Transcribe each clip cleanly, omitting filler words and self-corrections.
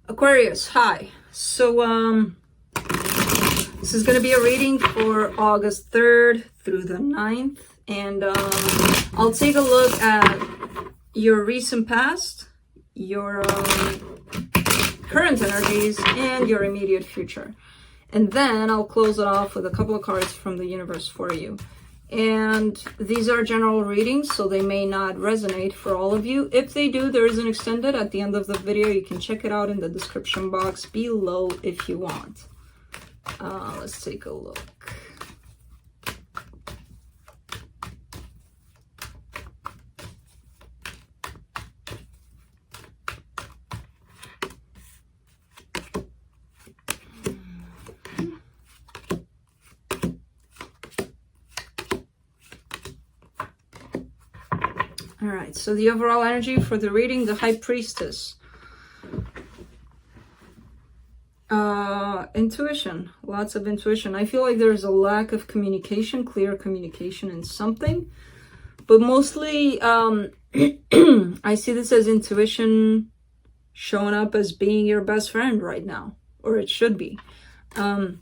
Aquarius, hi. So this is going to be a reading for August 3rd through the 9th, and I'll take a look at your recent past, your current energies, and your immediate future. And then I'll close it off with a couple of cards from the universe for you. And these are general readings, so they may not resonate for all of you. If they do, there is an extended at the end of the video. You can check it out in the description box below if you want. Let's take a look. All right, so the overall energy for the reading, the High Priestess. Intuition, lots of intuition. I feel like there's a lack of communication, clear communication in something, but mostly I see this as intuition showing up as being your best friend right now, or it should be. In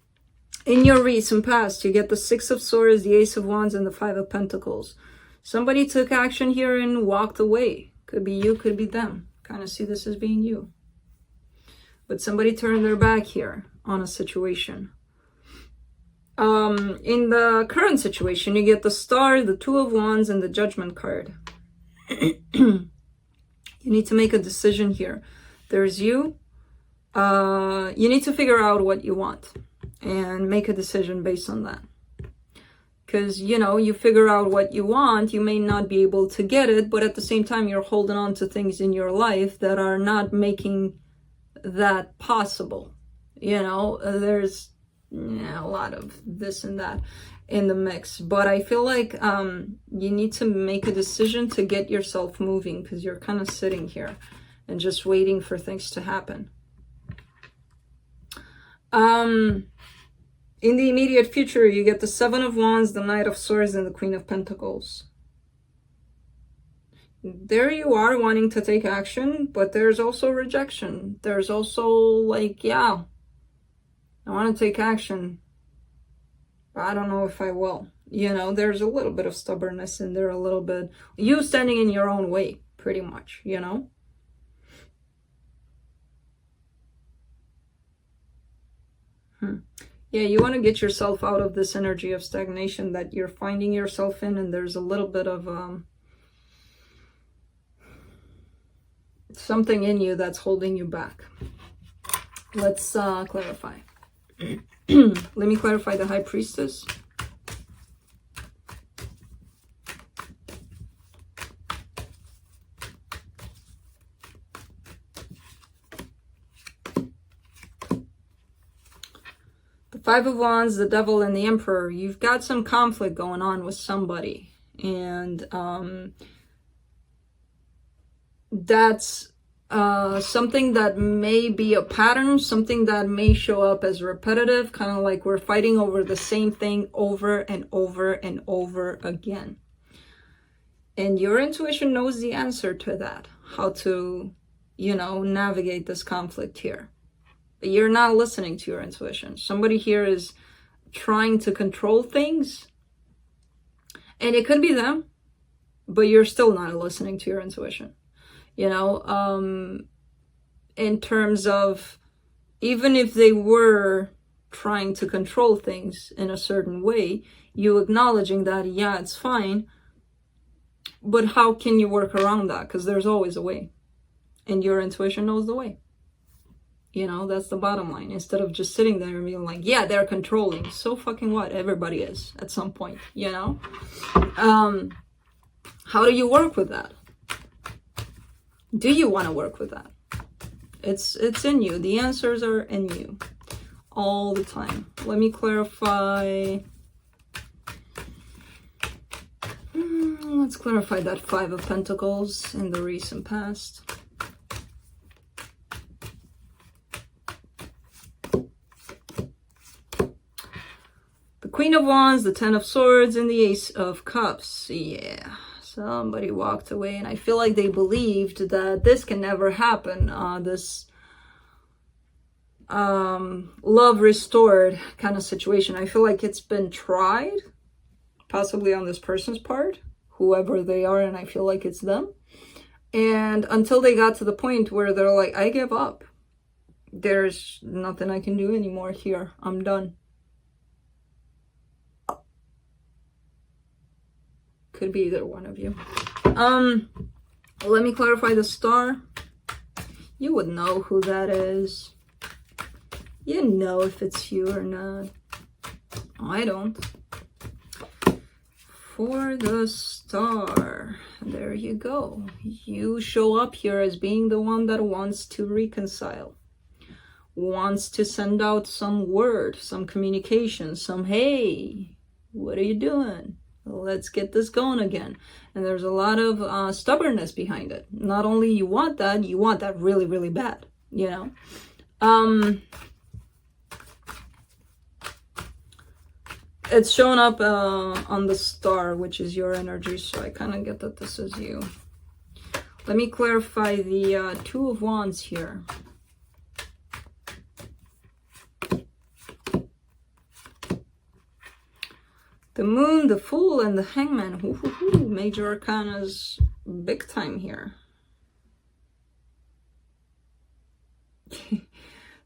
your recent past, you get the Six of Swords, the Ace of Wands, and the Five of Pentacles. Somebody took action here and walked away. Could be you, could be them. Kind of see this as being you. But somebody turned their back here on a situation. In the current situation, you get the Star, the Two of Wands, and the Judgment card. You need to make a decision here. There's you. You need to figure out what you want and make a decision based on that. Because, you know, you figure out what you want, you may not be able to get it, but at the same time, you're holding on to things in your life that are not making that possible. You know, there's a lot of this and that in the mix. But I feel like you need to make a decision to get yourself moving, because you're kind of sitting here and just waiting for things to happen. In the immediate future, you get the Seven of Wands, the Knight of Swords, and the Queen of Pentacles. There you are wanting to take action, but there's also rejection. There's also like, yeah, I want to take action, but I don't know if I will. You know, there's a little bit of stubbornness in there, a little bit. You standing in your own way, pretty much, you know? Yeah, you want to get yourself out of this energy of stagnation that you're finding yourself in, and there's a little bit of something in you that's holding you back. Let's clarify. Let me clarify the High Priestess. Five of Wands, the Devil, and the Emperor. You've got some conflict going on with somebody. And that's something that may be a pattern, something that may show up as repetitive, kind of like we're fighting over the same thing over and over and over again. And your intuition knows the answer to that, how to, you know, navigate this conflict here. You're not listening to your intuition. Somebody here is trying to control things, and it could be them, but you're still not listening to your intuition. You know, in terms of, even if they were trying to control things in a certain way, you acknowledging that, yeah, it's fine, but how can you work around that? Because there's always a way, and your intuition knows the way. You know, that's the bottom line. Instead of just sitting there and being like, yeah, they're controlling. So fucking what? Everybody is at some point, you know? How do you work with that? Do you want to work with that? It's in you. The answers are in you all the time. Let me clarify. Let's clarify that Five of Pentacles in the recent past. Queen of Wands, the Ten of Swords, and the Ace of Cups. Yeah, somebody walked away, and I feel like they believed that this can never happen. This love restored kind of situation. I feel like it's been tried, possibly on this person's part, whoever they are, and I feel like it's them. And until they got to the point where they're like, I give up. There's nothing I can do anymore here. I'm done. Could be either one of you. Let me clarify the star. You would know who that is. You know if it's you or not. I don't. For the star, there you go. You show up here as being the one that wants to reconcile, wants to send out some word, some communication, some, hey, what are you doing? Let's get this going again. And there's a lot of stubbornness behind it. Not only you want that really, really bad, you know. It's showing up on the star, which is your energy, so I kind of get that this is you. Let me clarify the Two of Wands here. The Moon, the Fool, and the Hangman. Ooh, major arcanas big time here.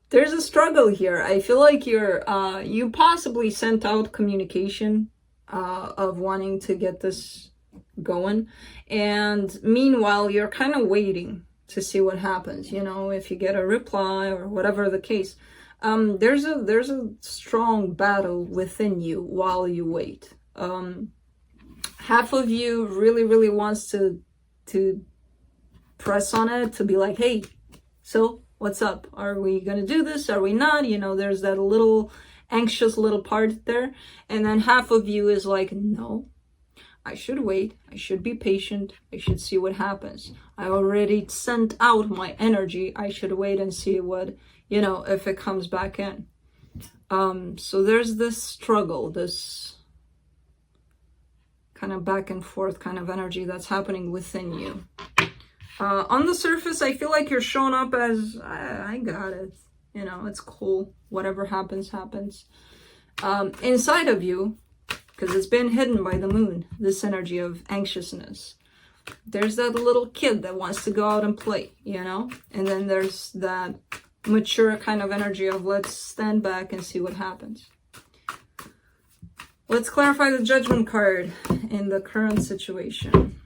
There's a struggle here. I feel like you possibly sent out communication of wanting to get this going. And meanwhile, you're kind of waiting to see what happens. You know, if you get a reply or whatever the case. There's a strong battle within you while you wait. Half of you really wants to press on it, to be like, hey, so what's up? Are we gonna do this? Are we not? You know, there's that little anxious little part there. And then half of you is like, no, I should wait. I should be patient. I should see what happens. I already sent out my energy. I should wait and see what, you know, if it comes back in. So there's this struggle, this kind of back and forth kind of energy that's happening within you. On the surface, I feel like you're showing up as, I got it. You know, it's cool. Whatever happens, happens. Inside of you, because it's been hidden by the Moon, this energy of anxiousness. There's that little kid that wants to go out and play, you know? And then there's that mature kind of energy of let's stand back and see what happens. Let's clarify the Judgment card in the current situation.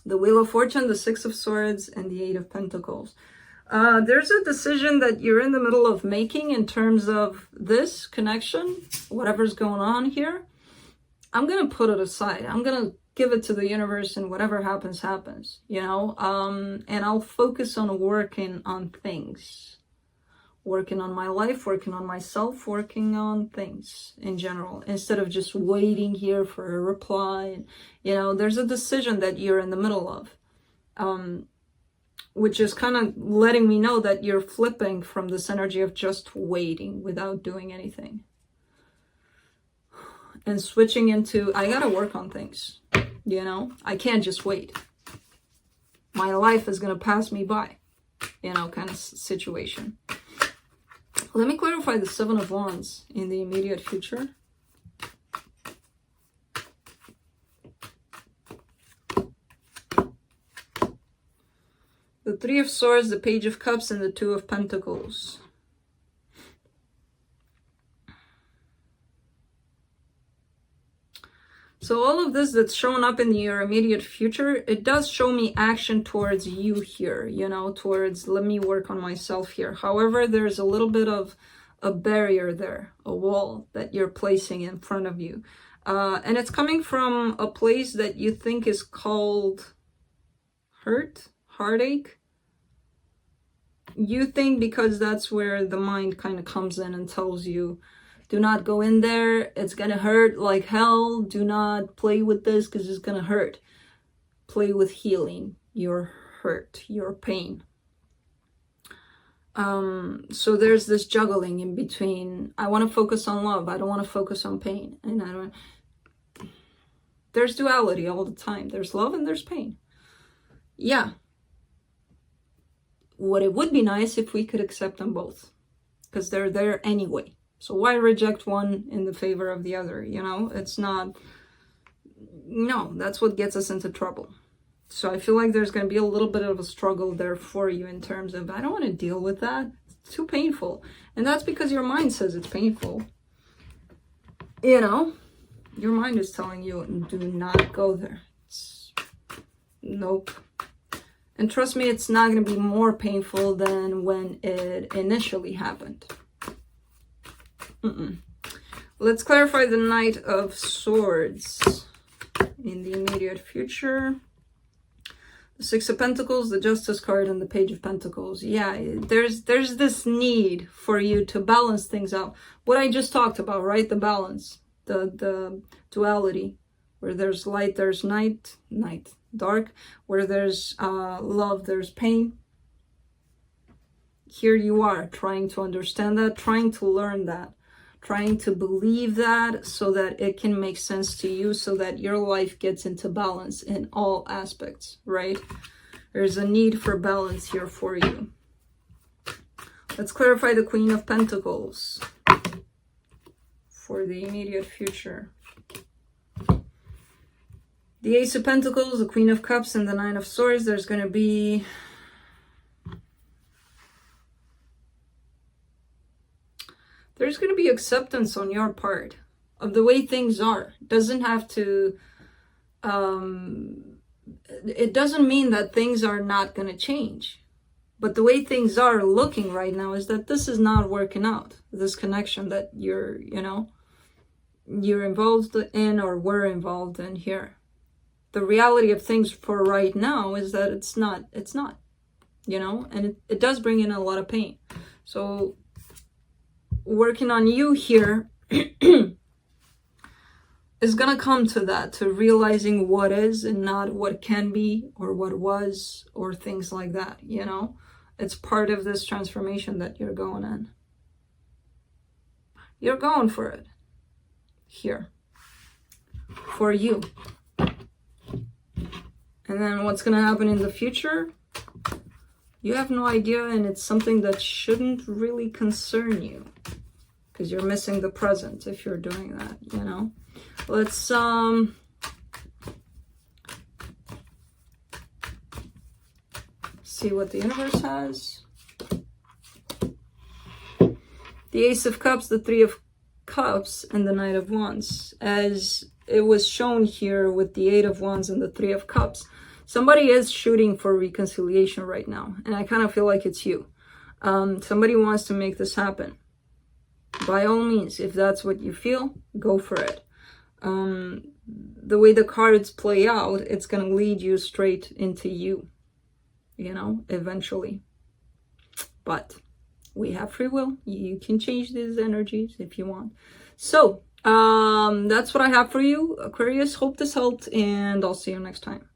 The Wheel of Fortune, the Six of Swords, and the Eight of Pentacles. There's a decision that you're in the middle of making in terms of this connection, whatever's going on here. I'm going to put it aside. I'm going to give it to the universe, and whatever happens, happens, you know? And I'll focus on working on things. Working on my life, working on myself, working on things in general, instead of just waiting here for a reply. And, you know, there's a decision that you're in the middle of, which is kind of letting me know that you're flipping from this energy of just waiting without doing anything. And switching into, I gotta work on things, you know? I can't just wait. My life is gonna pass me by, you know, kind of situation. Let me clarify the Seven of Wands in the immediate future. The Three of Swords, the Page of Cups, and the Two of Pentacles. So all of this that's showing up in your immediate future, it does show me action towards you here, you know, towards let me work on myself here. However, there's a little bit of a barrier there, a wall that you're placing in front of you. And it's coming from a place that you think is called hurt, heartache. You think because that's where the mind kind of comes in and tells you, do not go in there, it's gonna hurt like hell. Do not play with this because it's gonna hurt. Play with healing your hurt, your pain. So there's this juggling in between. I want to focus on love. I don't want to focus on pain. And there's duality all the time. There's love and there's pain. Yeah. What it would be nice if we could accept them both. because they're there anyway. So why reject one in the favor of the other? You know, it's not, no, that's what gets us into trouble. So I feel like there's going to be a little bit of a struggle there for you in terms of, I don't want to deal with that. It's too painful. And that's because your mind says it's painful. You know, your mind is telling you, do not go there. Nope. And trust me, it's not going to be more painful than when it initially happened. Let's clarify the Knight of Swords in the immediate future. The Six of Pentacles, the Justice card, and the Page of Pentacles. Yeah, there's this need for you to balance things out. What I just talked about, right? The balance, the duality, where there's light, there's night, dark, where there's love, there's pain. Here you are trying to understand that, trying to learn that, trying to believe that so that it can make sense to you, so that your life gets into balance in all aspects, right? There's a need for balance here for you. Let's clarify the Queen of Pentacles for the immediate future. The Ace of Pentacles, the Queen of Cups, and the Nine of Swords. There's going to be acceptance on your part of the way things are. It doesn't have to, it doesn't mean that things are not going to change. But the way things are looking right now is that this is not working out. This connection that you're involved in or were involved in here. The reality of things for right now is that it's not, and it does bring in a lot of pain. So working on you here is going to come to that, to realizing what is and not what can be or what was or things like that, It's part of this transformation that you're going in. You're going for it here for you. And then what's going to happen in the future? You have no idea, and it's something that shouldn't really concern you because you're missing the present if you're doing that, Let's see what the universe has. The Ace of Cups, the Three of Cups, and the Knight of Wands. As it was shown here with the Eight of Wands and the Three of Cups, somebody is shooting for reconciliation right now. And I kind of feel like it's you. Somebody wants to make this happen. By all means, if that's what you feel, go for it. The way the cards play out, it's going to lead you straight into you, eventually. But we have free will. You can change these energies if you want. So, that's what I have for you, Aquarius. Hope this helped, and I'll see you next time.